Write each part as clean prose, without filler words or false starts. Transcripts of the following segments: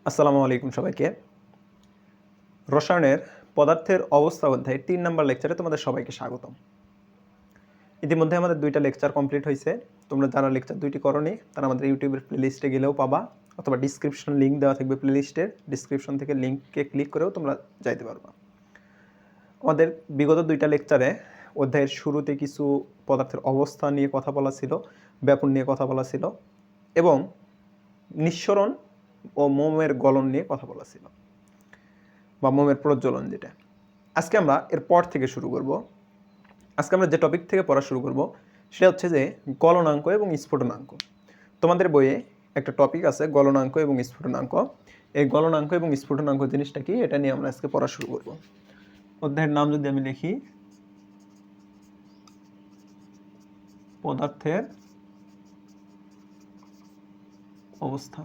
আসসালামু আলাইকুম সবাইকে। রসায়নের পদার্থের অবস্থা অধ্যায়ে ৩ নম্বর লেকচারে তোমাদের সবাইকে স্বাগতম। ইতিমধ্যে আমাদের ২টা লেকচার কমপ্লিট হয়েছে। তোমরা যারা লেকচার ২টি করোনি তারা আমাদের ইউটিউবের প্লেলিস্টে গেলেও পাবা, অথবা ডিসক্রিপশন লিঙ্ক দেওয়া থাকবে প্লেলিস্টের, ডিসক্রিপশন থেকে লিঙ্কে ক্লিক করেও তোমরা যাইতে পারবা। আমাদের বিগত ২টা লেকচারে অধ্যায়ের শুরুতে কিছু পদার্থের অবস্থা নিয়ে কথা বলা ছিল, ব্যাপন নিয়ে কথা বলা ছিল এবং নিঃসরণ ও মোমের গলন নিয়ে কথা বলা ছিল, বা মোমের প্রজ্বলন যেটা। আজকে আমরা এরপর থেকে শুরু করব। আজকে আমরা যে টপিক থেকে পড়া শুরু করব সেটা হচ্ছে যে গলনাঙ্ক এবং স্ফুটনাঙ্ক। তোমাদের বইয়ে একটা টপিক আছে গলনাঙ্ক এবং স্ফুটনাঙ্ক। এই গলনাঙ্ক এবং স্ফুটনাঙ্ক জিনিসটা কি, এটা নিয়ে আমরা আজকে পড়া শুরু করব। অধ্যায়ের নাম যদি আমি লিখি পদার্থের অবস্থা,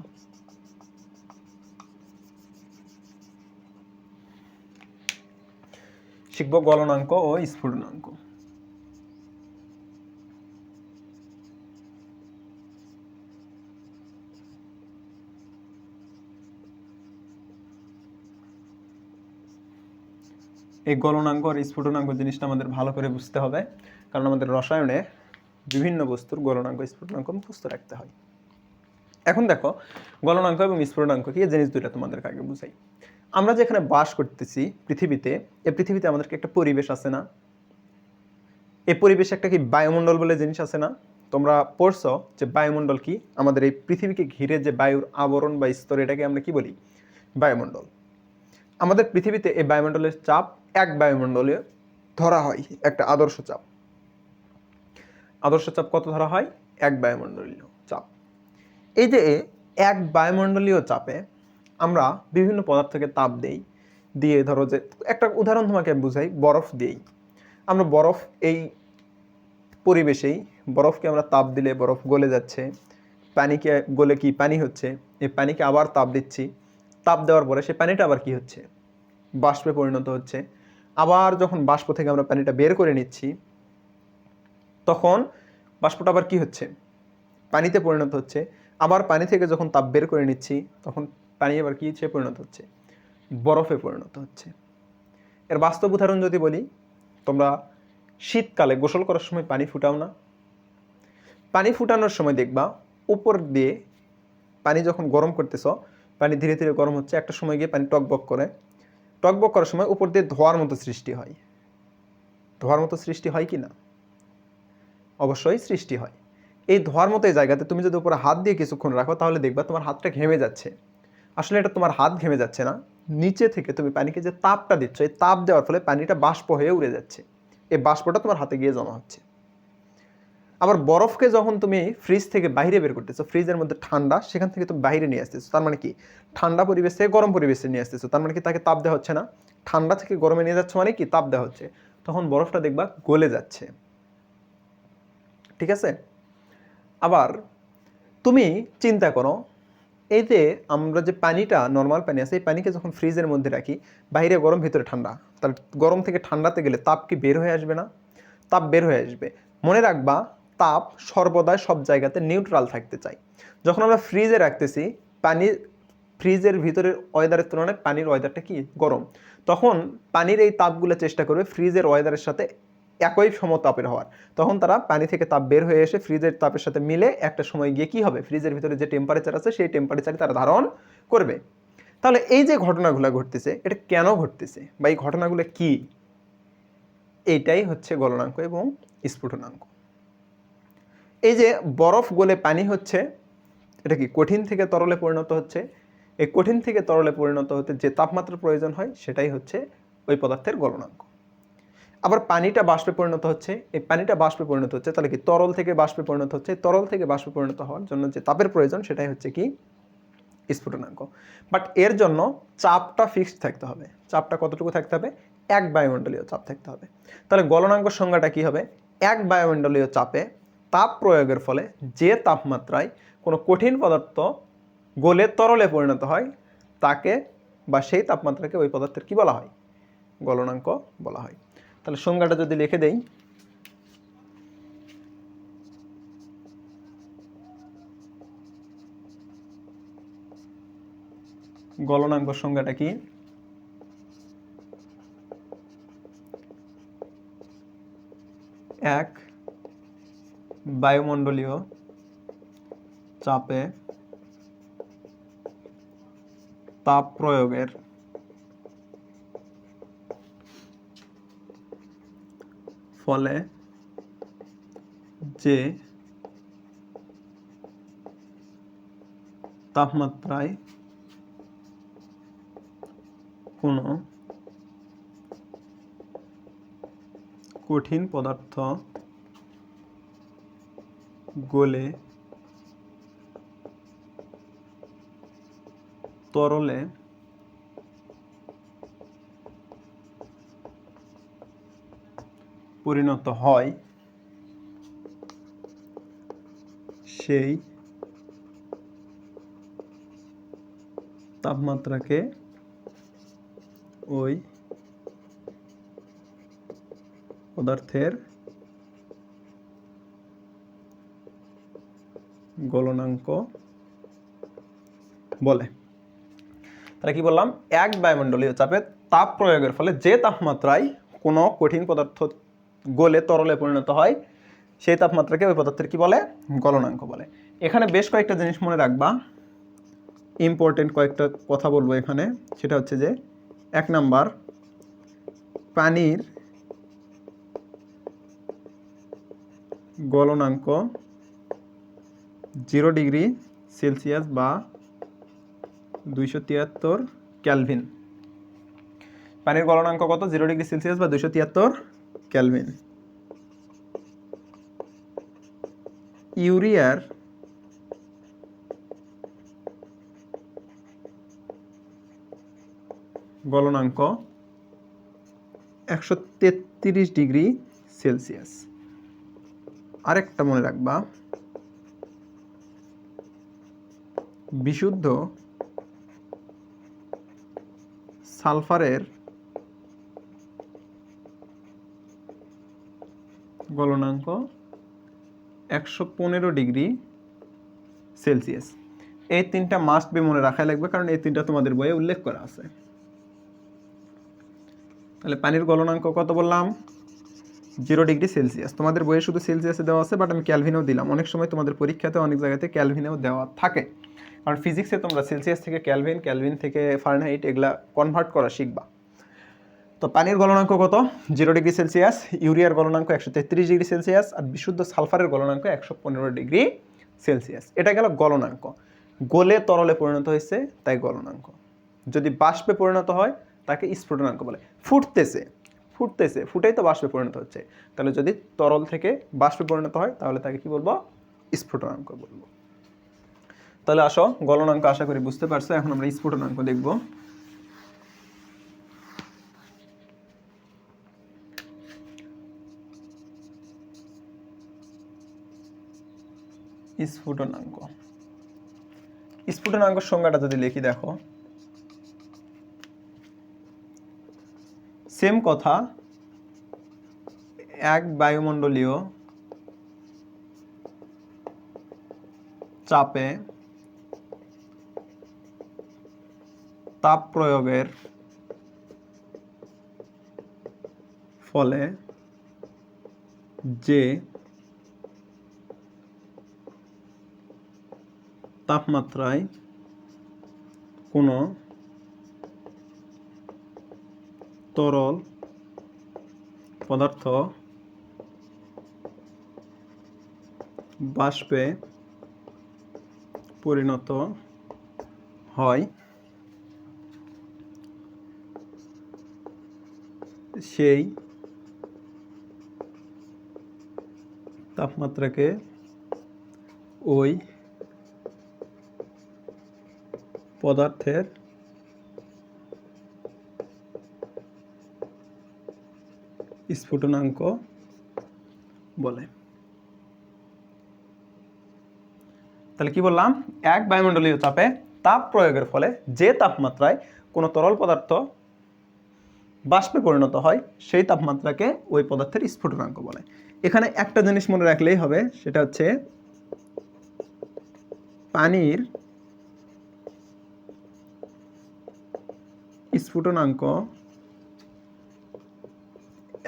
শিখব গলনাঙ্ক ও স্ফুটনাঙ্ক। এই গলনাঙ্ক আর স্ফুটনাঙ্ক জিনিসটা আমাদের ভালো করে বুঝতে হবে, কারণ আমাদের রসায়নে বিভিন্ন বস্তুর গলনাঙ্ক স্ফুটনাঙ্ক মুখস্থ রাখতে হয়। এখন দেখো গলনাঙ্ক এবং স্ফুটনাঙ্ক কি, জিনিস দুইটা তোমাদেরকে আগে বুঝাই। আমরা যেখানে বাস করতেছি পৃথিবীতে, এই পৃথিবীতে আমাদেরকে একটা পরিবেশ আছে না? এই পরিবেশে একটা কি বায়ুমণ্ডল বলে জিনিস আছে না? তোমরা পড়ছো যে বায়ুমণ্ডল কি, আমাদের এই পৃথিবীকে ঘিরে যে বায়ুর আবরণ বা স্তর, এটাকে আমরা কি বলি? বায়ুমণ্ডল। আমাদের পৃথিবীতে এই বায়ুমণ্ডলের চাপ এক বায়ুমণ্ডলে ধরা হয়, একটা আদর্শ চাপ। আদর্শ চাপ কত ধরা হয়? এক বায়ুমণ্ডলীয় চাপ। এই যে এক বায়ুমণ্ডলীয় চাপে আমরা বিভিন্ন পদার্থকে তাপ দেই, দিয়ে ধরো যে একটা উদাহরণ তোমাকে বুঝাই, বরফ দিয়েই আমরা বরফ এই পরিবেশেই বরফকে আমরা তাপ দিলে বরফ গলে যাচ্ছে, পানিকে গলে কি পানি হচ্ছে, এই পানিকে আবার তাপ দিচ্ছি, তাপ দেওয়ার পরে সেই পানিটা আবার কি হচ্ছে? বাষ্পে পরিণত হচ্ছে। আবার যখন বাষ্প থেকে আমরা পানিটা বের করে নিচ্ছি, তখন বাষ্পটা আবার কি হচ্ছে? পানিতে পরিণত হচ্ছে। আবার পানি থেকে যখন তাপ বের করে নিচ্ছি, তখন পানি আবার কি হচ্ছে? পরিণত হচ্ছে বরফে পরিণত হচ্ছে। এর বাস্তব উদাহরণ যদি বলি, তোমরা শীতকালে গোসল করার সময় পানি ফুটাও না? পানি ফুটানোর সময় দেখবা উপর দিয়ে পানি যখন গরম করতেছ, পানি ধীরে ধীরে গরম হচ্ছে, একটা সময় গিয়ে পানি টকবক করে, টকবক করার সময় উপর দিয়ে ধোঁয়ার মতো সৃষ্টি হয়। ধোঁয়ার মতো সৃষ্টি হয় কি না? অবশ্যই সৃষ্টি হয়। এই ধোঁয়ার মতো এই জায়গাতে তুমি যদি উপরে হাত দিয়ে কিছুক্ষণ রাখো, তাহলে দেখবা তোমার হাতটা ঘেমে যাচ্ছে। আসলে এটা তোমার হাত ঘেমে যাচ্ছে না, নিচে থেকে তুমি পানিকে যে তাপটা দিচ্ছ, এই তাপ দেওয়ার ফলে পানিটা বাষ্প হয়ে উড়ে যাচ্ছে। এই বাষ্পটা তোমার হাতে গিয়ে জমা হচ্ছে। আবার বরফকে যখন তুমি ফ্রিজ থেকে বাইরে বের করতেছো, ফ্রিজের মধ্যে ঠান্ডা, সেখান থেকে তুমি বাইরে নিয়ে আসতেছো, তার মানে কি ঠান্ডা পরিবেশ থেকে গরম পরিবেশে নিয়ে আসতেছো, তার মানে কি তাকে তাপ দেওয়া হচ্ছে না? ঠান্ডা থেকে গরমে নিয়ে যাচ্ছে মানে কি তাপ দেওয়া হচ্ছে। তখন বরফটা দেখবা গলে যাচ্ছে। ঠিক আছে? আবার তুমি চিন্তা করো, এই যে আমরা যে পানিটা নর্মাল পানি আছে, এই পানিকে যখন ফ্রিজের মধ্যে রাখি, বাইরে গরম ভিতরে ঠান্ডা, তাহলে গরম থেকে ঠান্ডাতে গেলে তাপ কি বের হয়ে আসবে না? তাপ বের হয়ে আসবে। মনে রাখবা, তাপ সর্বদাই সব জায়গাতে নিউট্রাল থাকতে চাই। যখন আমরা ফ্রিজে রাখতেছি পানি, ফ্রিজের ভিতরের ওয়েদারের তুলনায় পানির ওয়েদারটা কি গরম, তখন পানির এই তাপগুলো চেষ্টা করবে ফ্রিজের ওয়েদারের সাথে একই সমতাপের হওয়ার। তখন তারা পানি থেকে তাপ বের হয়ে এসে ফ্রিজের তাপের সাথে মিলে একটা সময় গিয়ে কি হবে? ফ্রিজের ভিতরে যে টেম্পারেচার আছে সেই টেম্পারেচারে তারা ধারণ করবে। তাহলে এই যে ঘটনাগুলো ঘটতেছে, এটা কেন ঘটতেছে বা এই ঘটনাগুলো কি? এইটাই হচ্ছে গলনাঙ্ক এবং স্ফুটনাঙ্ক। এই যে বরফ গলে পানি হচ্ছে, এটা কি কঠিন থেকে তরলে পরিণত হচ্ছে? এই কঠিন থেকে তরলে পরিণত হতে যে তাপমাত্রার প্রয়োজন হয়, সেটাই হচ্ছে ওই পদার্থের গলনাঙ্ক। আবার পানিটা বাষ্পে পরিণত হচ্ছে, এই পানিটা বাষ্পে পরিণত হচ্ছে, তাহলে কি তরল থেকে বাষ্পে পরিণত হচ্ছে, তরল থেকে বাষ্পে পরিণত হওয়ার জন্য যে তাপের প্রয়োজন, সেটাই হচ্ছে কি স্ফুটনাঙ্ক। বাট এর জন্য চাপটা ফিক্সড থাকতে হবে। চাপটা কতটুকু থাকতে হবে? এক বায়ুমণ্ডলীয় চাপ থাকতে হবে। তাহলে গলনাঙ্ক সংজ্ঞাটা কি হবে? এক বায়ুমণ্ডলীয় চাপে তাপ প্রয়োগের ফলে যে তাপমাত্রায় কোনো কঠিন পদার্থ গলে তরলে পরিণত হয়, তাকে বা সেই তাপমাত্রাকে ওই পদার্থের কি বলা হয়? গলনাঙ্ক বলা হয়। তাহলে সংজ্ঞাটা যদি লিখে দেই, গলনাঙ্ক সংজ্ঞাটা কি? এক বায়ুমণ্ডলীয় চাপে তাপ প্রয়োগের ফলে যে তাপমাত্রায় কোনো কঠিন পদার্থ গলে তরলে পরিণত হয় সেই তাপমাত্রাকে ওই পদার্থের গলনাঙ্ক বলে। তাহলে কি বললাম? এক বায়ুমণ্ডলীয় চাপে তাপ প্রয়োগের ফলে যে তাপমাত্রায় কোনো কঠিন পদার্থ গলে তরলে পরিণত হয় সেই তাপমাত্রাকে ওই পদার্থের কি বলে? গলনাঙ্ক বলে। এখানে বেশ কয়েকটা জিনিস মনে রাখবা, ইম্পর্টেন্ট কয়েকটা কথা বলবো এখানে। সেটা হচ্ছে যে 1 নাম্বার, পানির গলনাঙ্ক 0 ডিগ্রি সেলসিয়াস বা 273 কেলভিন। পানির গলনাঙ্ক কত? 0 ডিগ্রি সেলসিয়াস বা 273 কেলভিন। ইউরিয়ার গলনাঙ্ক 133 ডিগ্রি সেলসিয়াস। আরেকটা মনে রাখবা, বিশুদ্ধ সালফারের গলনাঙ্ক 115 ডিগ্রি সেলসিয়াস। এই তিনটা মাস্ট বি মনে রাখাই লাগবে, কারণ এই তিনটা তোমাদের বইয়ে উল্লেখ করা আছে। তাহলে পানির গলনাঙ্ক কত বললাম? 0 ডিগ্রি সেলসিয়াস। তোমাদের বইয়ে শুধু সেলসিয়াসে দেওয়া আছে, বাট আমি ক্যালভিনেও দিলাম। অনেক সময় তোমাদের পরীক্ষাতে অনেক জায়গাতে ক্যালভিনেও দেওয়া থাকে, কারণ ফিজিক্সে তোমরা সেলসিয়াস থেকে ক্যালভিন, ক্যালভিন থেকে ফারেনহাইট এগুলা কনভার্ট করা শিখবা। তো পানির গলনাঙ্ক কত? 0 ডিগ্রি সেলসিয়াস। ইউরিয়ার গলনাঙ্ক 133 ডিগ্রি সেলসিয়াস। আর বিশুদ্ধ সালফারের গলনাঙ্ক 115 ডিগ্রি সেলসিয়াস। এটা গেল গলনাঙ্ক। গলে তরলে পরিণত হয়েছে তাই গলনাঙ্ক। যদি বাষ্পে পরিণত হয় তাকে স্ফুটনাঙ্ক বলে। ফুটেই তো বাষ্পে পরিণত হচ্ছে। তাহলে যদি তরল থেকে বাষ্পে পরিণত হয় তাহলে তাকে কি বলবো? স্ফুটনাঙ্ক বলবো। তাহলে আসো, গলনাঙ্ক আশা করি বুঝতে পারছো। এখন আমরা স্ফুটনাঙ্ক দেখব। স্ফুটনাঙ্ক, স্ফুটনাঙ্কের সংজ্ঞাটা যদি লিখি, দেখো সেম কথা। এক বায়ুমণ্ডলীয় চাপে তাপ প্রয়োগের ফলে যে তাপমাত্রায় কোনো তরল পদার্থ বাষ্পে পরিণত হয় সেই তাপমাত্রাকে ওই পদার্থের স্ফুটনাঙ্ক বলে। তাহলে কি বললাম? এক বায়ুমণ্ডলীয় চাপে তাপ প্রয়োগের ফলে যে তাপমাত্রায় কোনো তরল পদার্থ বাষ্পে পরিণত হয় সেই তাপমাত্রাকে ওই পদার্থের স্ফুটনাঙ্ক বলে। এখানে একটা জিনিস মনে রাখলেই হবে, সেটা হচ্ছে পানির স্ফুটনাঙ্ক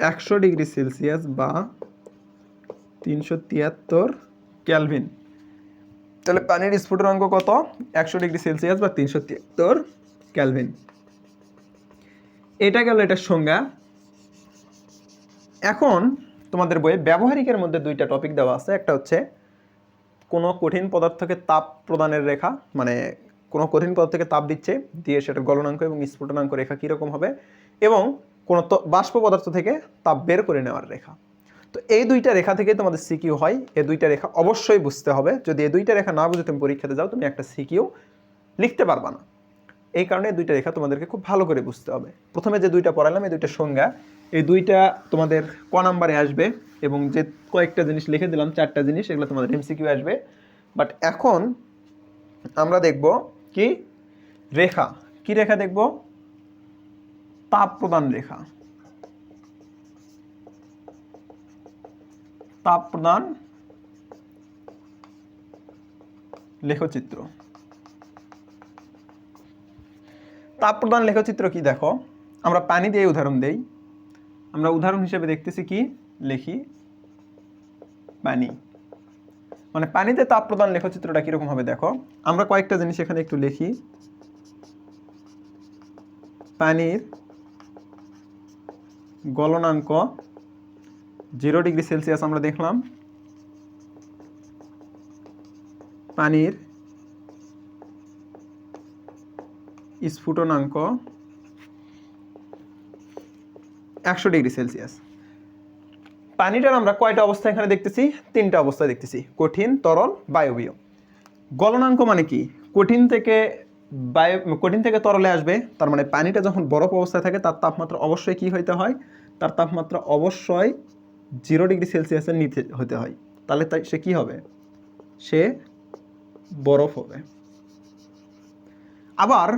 100 ডিগ্রি সেলসিয়াস বা 373 কেলভিন। তাহলে পানির স্ফুটনাঙ্ক কত? 100 ডিগ্রি সেলসিয়াস বা 373 কেলভিন। এটা গেল এটার সংজ্ঞা। এখন তোমাদের বইয়ে ব্যবহারিকের মধ্যে দুইটা টপিক দেওয়া আছে। একটা হচ্ছে কোনো কঠিন পদার্থকে তাপ প্রদানের রেখা, মানে কোনো কঠিন পদার্থকে তাপ দিচ্ছে, দিয়ে সেটার গলনাঙ্ক এবং স্ফুটনাঙ্ক রেখা কীরকম হবে, এবং কোনো বাষ্প পদার্থ থেকে তাপ বের করে নেওয়ার রেখা। তো এই দুইটা রেখা থেকে তোমাদের সিকিউ হয়। এই দুইটা রেখা অবশ্যই বুঝতে হবে। যদি এই দুইটা রেখা না বুঝে তুমি পরীক্ষাতে যাও, তুমি একটা সিকিউ লিখতে পারবা না। এই কারণে দুইটা রেখা তোমাদেরকে খুব ভালো করে বুঝতে হবে। প্রথমে যে দুইটা পড়ালাম, এই দুইটা সংজ্ঞা, এই দুইটা তোমাদের ক নাম্বারে আসবে, এবং যে কয়েকটা জিনিস লিখে দিলাম, 4টা জিনিস, এগুলো তোমাদের এমসিকিউ আসবে। বাট এখন আমরা দেখব কি রেখা, কি রেখা দেখব? তাপ প্রদান রেখা, তাপ প্রদান লেখচিত্র। তাপ প্রদান লেখচিত্র কি দেখো, আমরা পানি দিয়ে উদাহরণ দেই। আমরা উদাহরণ হিসেবে দেখতেছি কি, লিখি পানি, মানে পানিতে তাপ প্রদান লেখচিত্রটা কিরকম হবে দেখো। আমরা কয়েকটা জিনিস এখানে একটু লিখি। পানির গলনাঙ্ক 0 ডিগ্রি সেলসিয়াস আমরা দেখলাম। পানির স্ফুটনাঙ্ক 100 ডিগ্রি সেলসিয়াস। পানিটার আমরা কয়টা অবস্থা এখানে দেখতেছি? 3টা অবস্থায় দেখতেছি, কঠিন, তরল, বায়বীয়। গলনাঙ্ক মানে কি? কঠিন থেকে তরলে আসবে, তার মানে পানিটা যখন বরফ অবস্থায় থাকে তার তাপমাত্রা অবশ্যই কি হইতে হয়? তার তাপমাত্রা অবশ্যই 0 ডিগ্রি সেলসিয়াসের নিচে হতে হয়। তাহলে সে কি হবে? সে বরফ হবে। আবার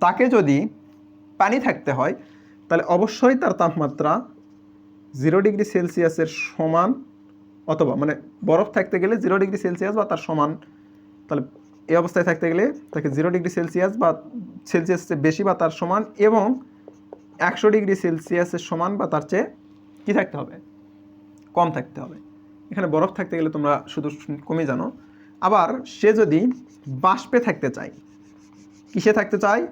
তাকে যদি পানি থাকতে হয়, তাহলে অবশ্যই তার তাপমাত্রা 0 ডিগ্রি সেলসিয়াসের সমান, অথবা মানে বরফ থাকতে গেলে 0 ডিগ্রি সেলসিয়াস বা তার সমান। তাহলে এই অবস্থায় থাকতে গেলে তাকে 0 ডিগ্রি সেলসিয়াস বা সেলসিয়াসের বেশি বা তার সমান, এবং 100 ডিগ্রি সেলসিয়াসের সমান বা তার চেয়ে কী থাকতে হবে? কম থাকতে হবে। এখানে বরফ থাকতে গেলে তোমরা শুধু কমই জানো। আবার সে যদি বাষ্পে থাকতে চায়, কিসে থাকতে চায়?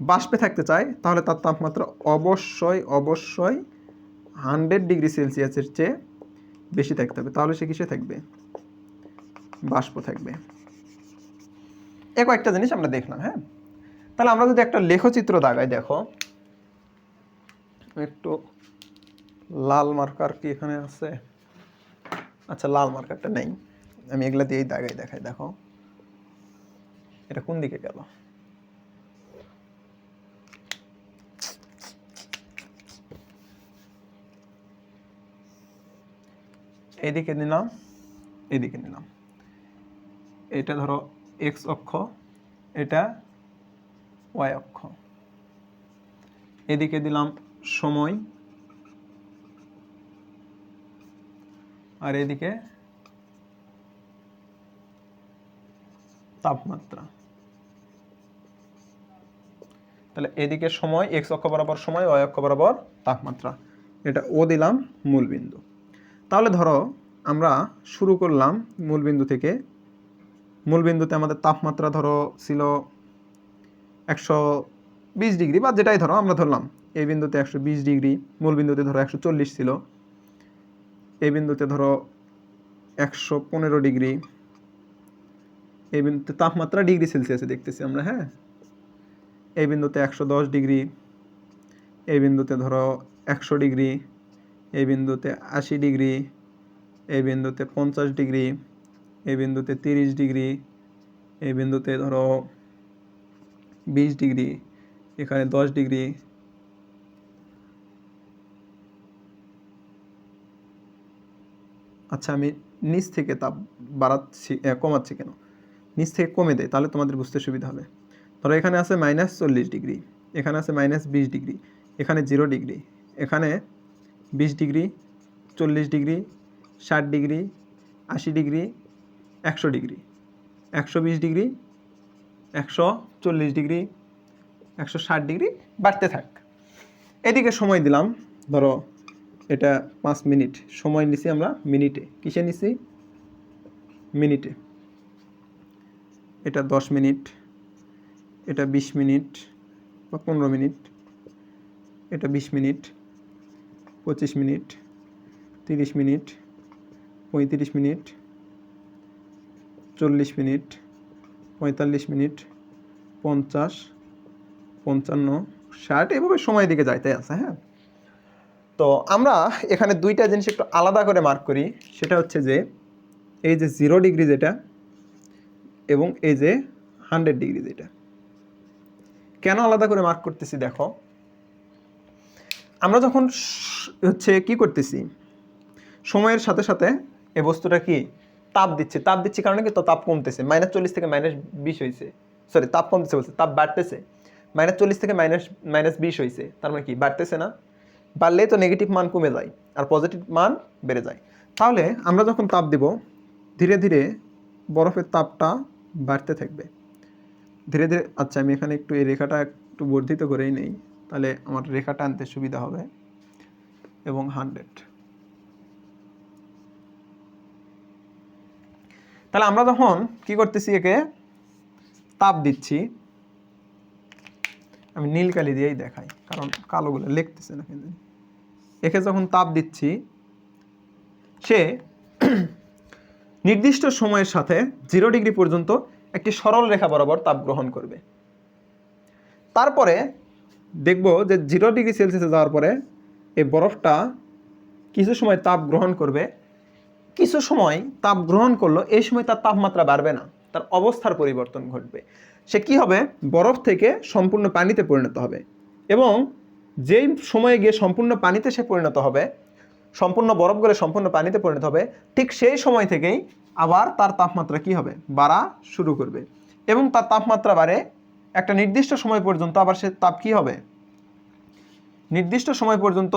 বাষ্পে থাকতে চায়, তাহলে তার তাপমাত্রা অবশ্যই 100 ডিগ্রি সেলসিয়াসের চেয়ে বেশি থাকতে হবে। তাহলে সে কিসে থাকবে? বাষ্প থাকবে। এ কয়েকটা জিনিস আমরা দেখলাম। হ্যাঁ, তাহলে আমরা যদি একটা লেখচিত্র দাগাই, দেখো একটু লাল মার্কার কি এখানে আছে? আচ্ছা, লাল মার্কারটা নেই, আমি এগুলা দিয়েই দাগাই দেখাই। দেখো এটা কোন দিকে গেল? এইদিকে নিলাম, এইদিকে নিলাম। এটা ধরো এক্স অক্ষ, এটা ওয়াই অক্ষ। এদিকে দিলাম সময়, আর এদিকে তাপমাত্রা। তাহলে এদিকে সময়, এক্স অক্ষ বরাবর সময়, ওয়াই অক্ষ বরাবর তাপমাত্রা। এটা ও দিলাম মূলবিন্দু। তাহলে ধরো আমরা শুরু করলাম মূলবিন্দু থেকে। মূলবিন্দুতে আমাদের তাপমাত্রা ধরো ছিল 120 ডিগ্রি, বা যেটাই ধরো আমরা ধরলাম। এই বিন্দুতে 120 ডিগ্রি, মূলবিন্দুতে ধরো 140 ছিল। এই বিন্দুতে ধরো 115 ডিগ্রি। এই বিন্দুতে তাপমাত্রা ডিগ্রি সেলসিয়াসে দেখতেছি আমরা। হ্যাঁ, এই বিন্দুতে 110 ডিগ্রি, এই বিন্দুতে ধরো 100 ডিগ্রি, এই বিন্দুতে 80 ডিগ্রি, এই বিন্দুতে 50 ডিগ্রি, এই বিন্দুতে 30 ডিগ্রি, এই বিন্দুতে ধরো 20 ডিগ্রি, এখানে 10 ডিগ্রি। আচ্ছা, আমি নিচ থেকে তাপ বাড়াচ্ছি, কমাচ্ছি কেন? নিচ থেকে কমে দেয়, তাহলে তোমাদের বুঝতে সুবিধা হবে। ধরো এখানে আছে -40 ডিগ্রি, এখানে আছে -20 ডিগ্রি, এখানে 0 ডিগ্রি, এখানে 20 degree, 40 degree, 60 degree, 80 degree, 100 degree, 120 degree, 140 degree, 160 degree বাড়তে থাক। এদিকে সময় দিলাম, ধরো এটা 5 মিনিট, সময় নিছি আমরা মিনিটে, কিসে নিছি মিনিটে। এটা 10 মিনিট, এটা 20 মিনিট বা 15 মিনিট, এটা 20 minute, 25 minute, 30 minute, 35 minute, 40 minute, 45 minute, 50, 55, 60, এভাবে সময় দিকে যাইতে আছে। হ্যাঁ, তো আমরা এখানে দুইটা জিনিস একটু আলাদা করে মার্ক করি, সেটা হচ্ছে যে এই যে 0 ডিগ্রি যেটা এবং এই যে 100 ডিগ্রি যেটা। কেন আলাদা করে মার্ক করতেছি দেখো, আমরা যখন হচ্ছে কি করতেছি, সময়ের সাথে সাথে এই বস্তুটা কি তাপ দিচ্ছি কারণে কি, তো তাপ কমতেছে, -40 থেকে -20 হয়েছে, সরি তাপ কমতেছে বলছে, তাপ বাড়তেছে, -40 থেকে -20 হয়েছে, তার মানে কি বাড়তেছে না, বাড়লে তো নেগেটিভ মান কমে যায় আর পজিটিভ মান বেড়ে যায়। তাহলে আমরা যখন তাপ দেব, ধীরে ধীরে বরফের তাপটা বাড়তে থাকবে ধীরে ধীরে। আচ্ছা, আমি এখানে একটু এই রেখাটা একটু বর্ধিত করেই নেই, তাহলে আমার রেখাটা আনতে সুবিধা হবে। এবং 100, তাহলে আমরা যখন কি করতেছি, একে তাপ দিচ্ছি, আমি নীল কালি দিয়েই দেখাই কারণ কালোগুলো লিখতেছে না, কিন্তু একে যখন তাপ দিচ্ছি, সে নির্দিষ্ট সময়ের সাথে 0 ডিগ্রি পর্যন্ত একটি সরল রেখা বরাবর তাপ গ্রহণ করবে। তারপরে দেখব যে 0 ডিগ্রি সেলসিয়াসে যাওয়ার পরে এই বরফটা কিছু সময় তাপ গ্রহণ করবে, কিছু সময় তাপ গ্রহণ করলো, এই সময় তার তাপমাত্রা বাড়বে না, তার অবস্থার পরিবর্তন ঘটবে। সে কি হবে, বরফ থেকে সম্পূর্ণ পানিতে পরিণত হবে, এবং যেই সময়ে গিয়ে সম্পূর্ণ পানিতে সে পরিণত হবে, সম্পূর্ণ বরফ গলে সম্পূর্ণ পানিতে পরিণত হবে, ঠিক সেই সময় থেকেই আবার তার তাপমাত্রা কি হবে, বাড়া শুরু করবে, এবং তার তাপমাত্রা বাড়ে একটা নির্দিষ্ট সময় পর্যন্ত। আবার সে তাপ কি হবে, নির্দিষ্ট সময় পর্যন্ত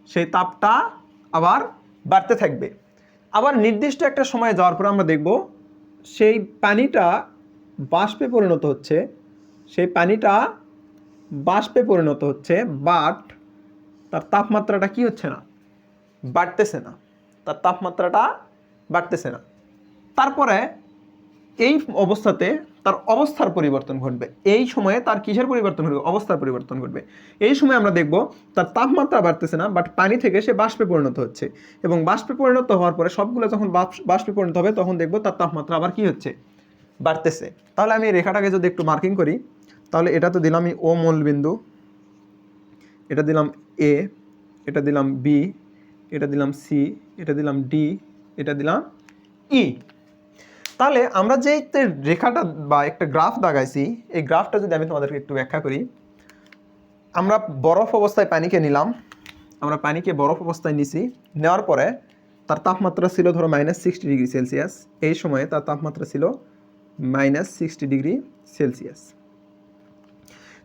সেই তাপটা আবার বাড়তে থাকবে। আবার নির্দিষ্ট একটা সময়ে যাওয়ার পর আমরা দেখব সেই পানিটা বাষ্পে পরিণত হচ্ছে, সেই পানিটা বাষ্পে পরিণত হচ্ছে, বাট তার তাপমাত্রাটা কি হচ্ছে না, বাড়তেছে না, তার তাপমাত্রাটা বাড়তেছে না। তারপরে এই অবস্থাতে তার অবস্থার পরিবর্তন ঘটবে, এই সময়ে তার কিসের পরিবর্তন ঘটবে, অবস্থার পরিবর্তন ঘটবে। এই সময় আমরা দেখব তার তাপমাত্রা বাড়তেছে না, বাট পানি থেকে সে বাষ্পে পরিণত হচ্ছে, এবং বাষ্পে পরিণত হওয়ার পরে সবগুলো যখন বাষ্পে পরিণত হবে, তখন দেখব তার তাপমাত্রা আবার কি হচ্ছে, বাড়তেছে। তাহলে আমি এই রেখাটাকে যদি একটু মার্কিং করি, তাহলে এটা তো দিলাম ও মূলবিন্দু, এটা দিলাম এ, এটা দিলাম বি, এটা দিলাম সি, এটা দিলাম ডি, এটা দিলাম ই। তাহলে আমরা যে রেখাটা বা একটা গ্রাফ দাগাইছি, এই গ্রাফটা যদি আমি তোমাদেরকে একটু ব্যাখ্যা করি, আমরা বরফ অবস্থায় পানিকে নিলাম, আমরা পানিকে বরফ অবস্থায় নিছি, নেওয়ার পরে তার তাপমাত্রা ছিল ধরো -60 ডিগ্রি সেলসিয়াস, এই সময়ে তার তাপমাত্রা ছিল -60 ডিগ্রি সেলসিয়াস।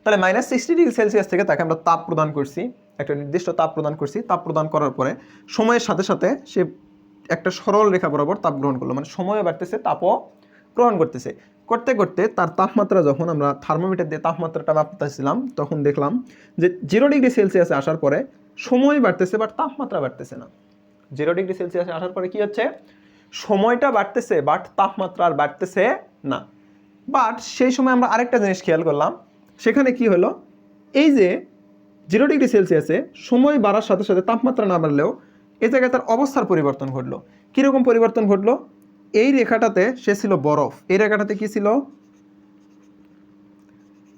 তাহলে -60 ডিগ্রি সেলসিয়াস থেকে তাকে আমরা তাপ প্রদান করছি, একটা নির্দিষ্ট তাপ প্রদান করছি। তাপ প্রদান করার পরে সময়ের সাথে সাথে সে একটা সরল রেখা বরাবর তাপ গ্রহণ করলো, মানে সময়ও বাড়তেছে, তাপও গ্রহণ করতেছে। করতে করতে তার তাপমাত্রা, যখন আমরা থার্মোমিটার দিয়ে তাপমাত্রাটা মাপতেছিলাম, তখন দেখলাম যে 0 ডিগ্রি সেলসিয়াসে আসার পরে সময় বাড়তেছে, বাট তাপমাত্রা বাড়তেছে না। 0 ডিগ্রি সেলসিয়াসে আসার পরে কি হচ্ছে, সময়টা বাড়তেছে, বাট তাপমাত্রা আর বাড়তেছে না। বাট সেই সময় আমরা আরেকটা জিনিস খেয়াল করলাম, সেখানে কি হলো, এই যে 0 ডিগ্রি সেলসিয়াসে সময় বাড়ার সাথে সাথে তাপমাত্রা না বাড়লেও এই জায়গায় তার অবস্থার পরিবর্তন ঘটলো। কীরকম পরিবর্তন ঘটলো, এই রেখাটাতে সে ছিল বরফ, এই রেখাটাতে কি ছিল,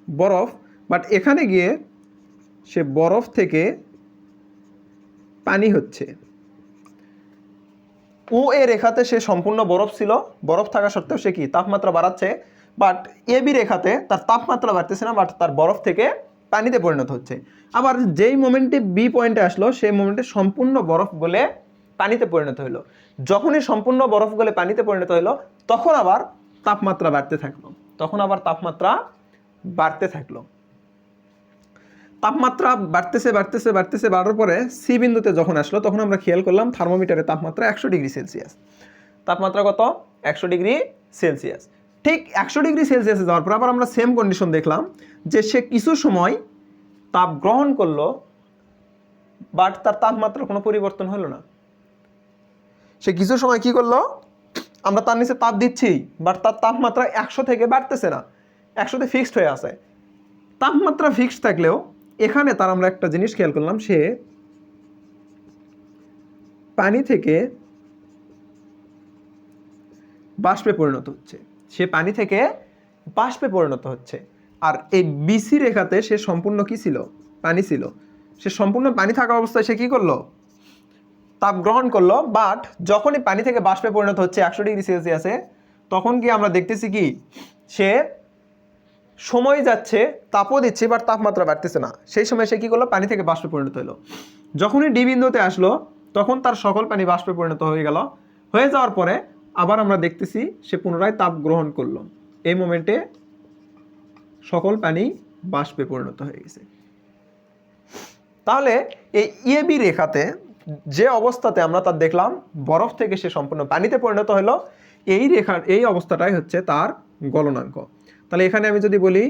বরফ, বাট এখানে গিয়ে সে বরফ থেকে পানি হচ্ছে। ও এ রেখাতে সে সম্পূর্ণ বরফ ছিল, বরফ থাকা সত্ত্বেও সে কি তাপমাত্রা বাড়াচ্ছে, বাট এ বি রেখাতে তার তাপমাত্রা বাড়তেছে না, বাট তার বরফ থেকে পানিতে পরিণত হচ্ছে। আবার যেই মোমেন্টে বি পয়েন্টে আসলো, সেই মোমেন্টে সম্পূর্ণ বরফ গলে পানিতে পরিণত হলো। যখনই সম্পূর্ণ বরফ গলে পানিতে পরিণত হলো, তখন আবার তাপমাত্রা বাড়তে থাকলো, তাপমাত্রা বাড়তেছে বাড়ার পরে সি বিন্দুতে যখন আসলো, তখন আমরা খেয়াল করলাম থার্মোমিটারের তাপমাত্রা 100 ডিগ্রি সেলসিয়াস। তাপমাত্রা কত, 100 ডিগ্রি সেলসিয়াস। ঠিক 100 ডিগ্রি সেলসিয়াসে যাওয়ার পর আবার আমরা সেম কন্ডিশন দেখলাম যে সে কিছু সময় তাপ গ্রহণ করলো, বাট তার তাপমাত্রা কোনো পরিবর্তন হলো না। সে কিছু সময় কি করলো, আমরা তার নিচে তাপ দিচ্ছি, বাট তার তাপমাত্রা 100 থেকে বাড়তেছে না, 100তে ফিক্সড হয়ে আছে। তাপমাত্রা ফিক্সড থাকলেও এখানে তার আমরা একটা জিনিস খেয়াল করলাম, সে পানি থেকে বাষ্পে পরিণত হচ্ছে, সে পানি থেকে বাষ্পে পরিণত হচ্ছে। আর এই বিসি রেখাতে সে সম্পূর্ণ কি ছিল, পানি ছিল। সে সম্পূর্ণ পানি থাকা অবস্থায় সে কি করলো, তাপ গ্রহণ করলো, বাট যখনই পানি থেকে বাষ্পে পরিণত হচ্ছে 100 ডিগ্রি সেলসিয়াসে, তখন কি আমরা দেখতেছি কি সে সময় যাচ্ছে, তাপও দিচ্ছে, বাট তাপমাত্রা বাড়তেছে না। সেই সময় সে কি করলো, পানি থেকে বাষ্পে পরিণত হলো। যখনই ডি বিন্দুতে আসলো তখন তার সকল পানি বাষ্পে পরিণত হয়ে গেল। হয়ে যাওয়ার পরে আবার আমরা দেখতেছি সে পুনরায় তাপ গ্রহণ করলো। এই মোমেন্টে সকল পানি বাষ্পে পরিণত হয়ে গেছে। তাহলে এই এবি রেখাতে যে অবস্থাতে আমরা তার দেখলাম বরফ থেকে সে সম্পূর্ণ পানিতে পরিণত হলো, এই রেখার এই অবস্থাটাই হচ্ছে তার গলনাঙ্ক। তাহলে এখানে আমি যদি বলি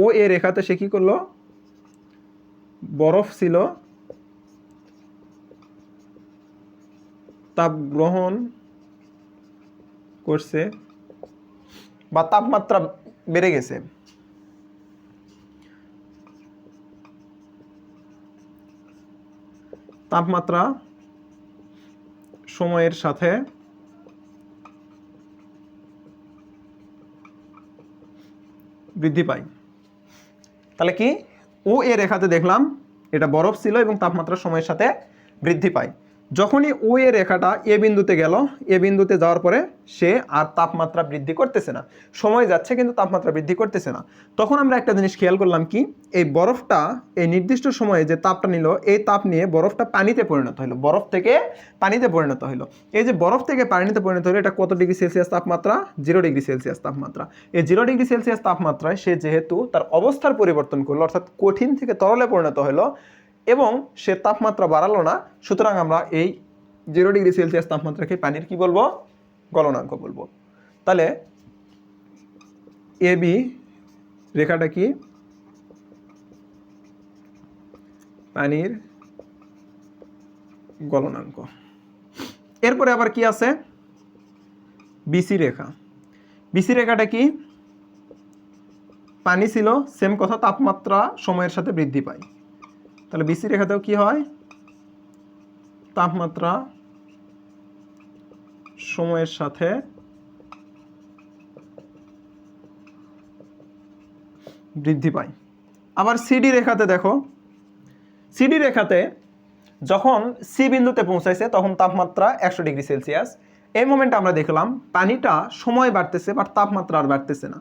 ও এ রেখাতে সে কি করলো, বরফ ছিল, তাপ গ্রহণ করছে বা তাপমাত্রা বেড়ে গেছে। তাপমাত্রা সময়ের সাথে বৃদ্ধি পায়। তাহলে কি ও এ রেখাতে দেখলাম এটা বরফ ছিল এবং তাপমাত্রা সময়ের সাথে বৃদ্ধি পায়। যখনই ও এ রেখাটা এ বিন্দুতে গেল, এ বিন্দুতে যাওয়ার পরে সে আর তাপমাত্রা বৃদ্ধি করতেছে না, সময় যাচ্ছে কিন্তু তাপমাত্রা বৃদ্ধি করতেছে না। তখন আমরা একটা জিনিস খেয়াল করলাম কি, এই বরফটা এই নির্দিষ্ট সময়ে যে তাপটা নিল, এই তাপ নিয়ে বরফটা পানিতে পরিণত হলো, বরফ থেকে পানিতে পরিণত হলো। এই যে বরফ থেকে পানিতে পরিণত হলো, এটা কত ডিগ্রি সেলসিয়াস তাপমাত্রা, 0 ডিগ্রি সেলসিয়াস তাপমাত্রা। এই 0 ডিগ্রি সেলসিয়াস তাপমাত্রায় সে যেহেতু তার অবস্থার পরিবর্তন করলো, অর্থাৎ কঠিন থেকে তরলে পরিণত হলো এবং সে তাপমাত্রা বাড়ালো না, সুতরাং আমরা এই 0 ডিগ্রি সেলসিয়াস তাপমাত্রাকে পানির কি বলবো, গলনাঙ্ক বলবো। তাহলে এ বি রেখাটা কি, পানির গলনাঙ্ক। এরপরে আবার কি আছে, বিসি রেখা। বিসি রেখাটা কি, পানি ছিল, সেম কথা, তাপমাত্রা সময়ের সাথে বৃদ্ধি পায়। তাহলে বিসি রেখাতেও কি হয়, তাপমাত্রা সময়ের সাথে বৃদ্ধি পায়। আবার সিডি রেখাতে দেখো, সিডি রেখাতে যখন সি বিন্দুতে পৌঁছাইছে তখন তাপমাত্রা 100 ডিগ্রি সেলসিয়াস। এই মোমেন্টে আমরা দেখলাম পানিটা সময় বাড়তেছে, বাট তাপমাত্রা আর বাড়তেছে না,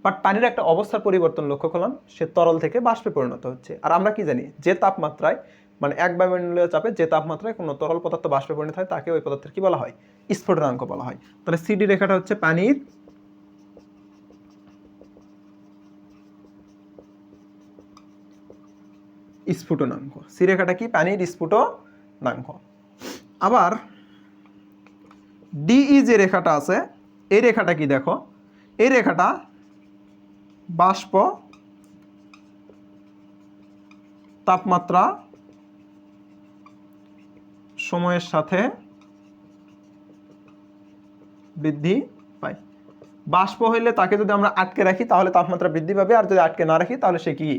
বাট পানির একটা অবস্থার পরিবর্তন লক্ষ্য করলাম, সে তরল থেকে বাষ্পে পরিণত হচ্ছে। আর আমরা কি জানি, যে তাপমাত্রায় মানে এক বায়ুমণ্ডলীয় চাপে যে তাপমাত্রায় কোনো তরল পদার্থ বাষ্পে পরিণত হয় তাকে ওই পদার্থের কি বলা হয়, স্ফুটনাঙ্ক বলা হয়। তাহলে সিডি রেখাটা হচ্ছে পানির স্ফুটনাঙ্ক। সি রেখাটা কি, পানির স্ফুটনাঙ্ক। আবার ডিই যে রেখাটা আছে, এই রেখাটা কি দেখো, এই রেখাটা বাষ্প তাপমাত্রা সময়ের সাথে বৃদ্ধি পায়। বাষ্প হইলে তাকে যদি আমরা আটকে রাখি তাহলে তাপমাত্রা বৃদ্ধি পাবে, আর যদি আটকে না রাখি তাহলে সে কি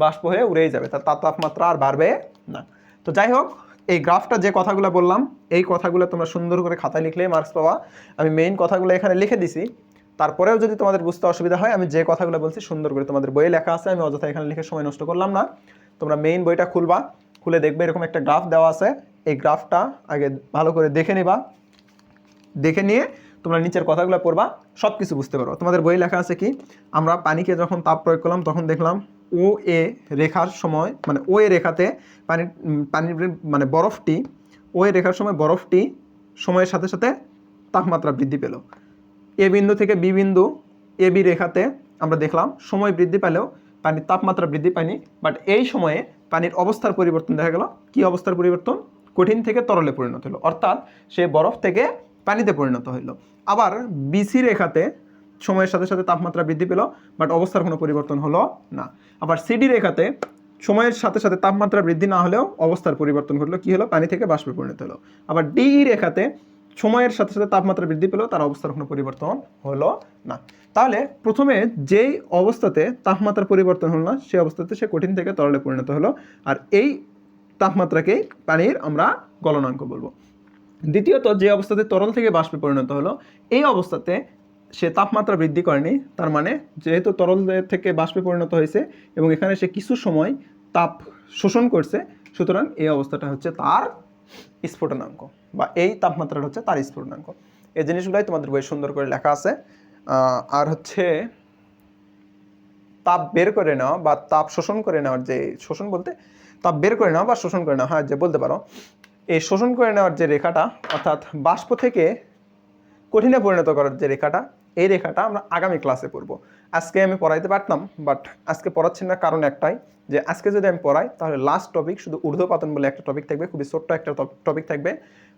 বাষ্প হয়ে উড়েই যাবে, তার তাপমাত্রা আর বাড়বে না। তো যাই হোক, এই গ্রাফটা যে কথাগুলো বললাম এই কথাগুলো তোমরা সুন্দর করে খাতায় লিখলেই মার্কস পাবা। আমি মেইন কথাগুলো এখানে লিখে দিছি, তারপরেও যদি তোমাদের বুঝতে অসুবিধা হয় আমি যে কথাগুলো বলছি সুন্দর করে তোমাদের বইয়ে লেখা আছে, আমি অযথা এখানে লিখে সময় নষ্ট করলাম না। তোমরা মেইন বইটা খুলবা, খুলে দেখবে এরকম একটা গ্রাফ দেওয়া আছে, এই গ্রাফটা আগে ভালো করে দেখে নিবা, দেখে নিয়ে তোমরা নিচের কথাগুলো পড়বা, সব কিছু বুঝতে পারো। তোমাদের বই লেখা আছে কি, আমরা পানিকে যখন তাপ প্রয়োগ করলাম তখন দেখলাম ও এ রেখার সময় মানে ও এ রেখাতে পানির মানে বরফটি, ও এ রেখার সময় বরফটি সময়ের সাথে সাথে তাপমাত্রা বৃদ্ধি পেল। এ বিন্দু থেকে বি বিন্দু এ বি রেখাতে আমরা দেখলাম সময় বৃদ্ধি পেলেও পানির তাপমাত্রা বৃদ্ধি পায়নি, বাট এই সময়ে পানির অবস্থার পরিবর্তন দেখা গেল। কি অবস্থার পরিবর্তন, কঠিন থেকে তরলে পরিণত হলো, অর্থাৎ সে বরফ থেকে পানিতে পরিণত হইল। আবার বিসি রেখাতে সময়ের সাথে সাথে তাপমাত্রা বৃদ্ধি পেল, বাট অবস্থার কোনো পরিবর্তন হলো না। আবার সিডি রেখাতে সময়ের সাথে সাথে তাপমাত্রা বৃদ্ধি না হলেও অবস্থার পরিবর্তন ঘটলো, কি হলো, পানি থেকে বাষ্পে পরিণত হলো। আবার ডিই রেখাতে সময়ের সাথে সাথে তাপমাত্রা বৃদ্ধি পেলেও তার অবস্থার কোনো পরিবর্তন হলো না। তাহলে প্রথমে যেই অবস্থাতে তাপমাত্রার পরিবর্তন হলো না সেই অবস্থাতে সে কঠিন থেকে তরলে পরিণত হলো, আর এই তাপমাত্রাকেই পানির আমরা গলনাঙ্ক বলবো। দ্বিতীয়ত যে অবস্থাতে তরল থেকে বাষ্পে পরিণত হলো, এই অবস্থাতে সে তাপমাত্রা বৃদ্ধি করেনি, তার মানে যেহেতু তরল থেকে বাষ্পে পরিণত হয়েছে এবং এখানে সে কিছু সময় তাপ শোষণ করছে, সুতরাং এই অবস্থাটা হচ্ছে তার স্ফুটনাঙ্ক, বা এই তাপমাত্রাটা হচ্ছে তার স্ফুটনাঙ্ক। এই জিনিসগুলোই তোমাদের বই সুন্দর করে লেখা আছে। আর হচ্ছে তাপ বের করে নেওয়া বা তাপ শোষণ করে নেওয়ার, যে শোষণ বলতে তাপ বের করে নেওয়া বা শোষণ করে নেওয়া, হ্যাঁ যে বলতে পারো, এই শোষণ করে নেওয়ার যে রেখাটা, অর্থাৎ বাষ্প থেকে কঠিনে পরিণত করার যে রেখাটা, এই রেখাটা আমরা আগামী ক্লাসে পড়বো। আজকে আমি পড়াইতে পারতাম, বাট আজকে পড়াচ্ছি না, কারণ একটাই যে আজকে যদি আমি পড়াই তাহলে লাস্ট টপিক শুধু ঊর্ধ্বপাতন বলে একটা টপিক থাকবে, খুবই ছোট্ট একটা টপিক থাকবে।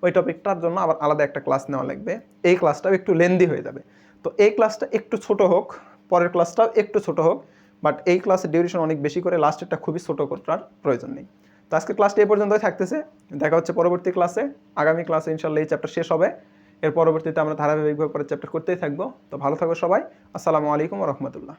ওই টপিকটার জন্য আবার আলাদা একটা ক্লাস নেওয়া লাগবে, এই ক্লাসটাও একটু লেন্দি হয়ে যাবে। তো এই ক্লাসটা একটু ছোট হোক, পরের ক্লাসটাও একটু ছোট হোক, বাট এই ক্লাসের ডিউরেশন অনেক বেশি করে লাস্টেরটা খুবই ছোট করার প্রয়োজন নেই। তো আজকে ক্লাসটা এই পর্যন্তই থাকতেছে, দেখা হচ্ছে পরবর্তী ক্লাসে। আগামী ক্লাসে ইনশাল্লাহ এই চ্যাপ্টার শেষ হবে, এর পরবর্তীতে আমরা ধারাবাহিকভাবে পরের চ্যাপ্টার করতেই থাকবো। তো ভালো থাকো সবাই, আসসালামু আলাইকুম ওয়া রাহমাতুল্লাহ।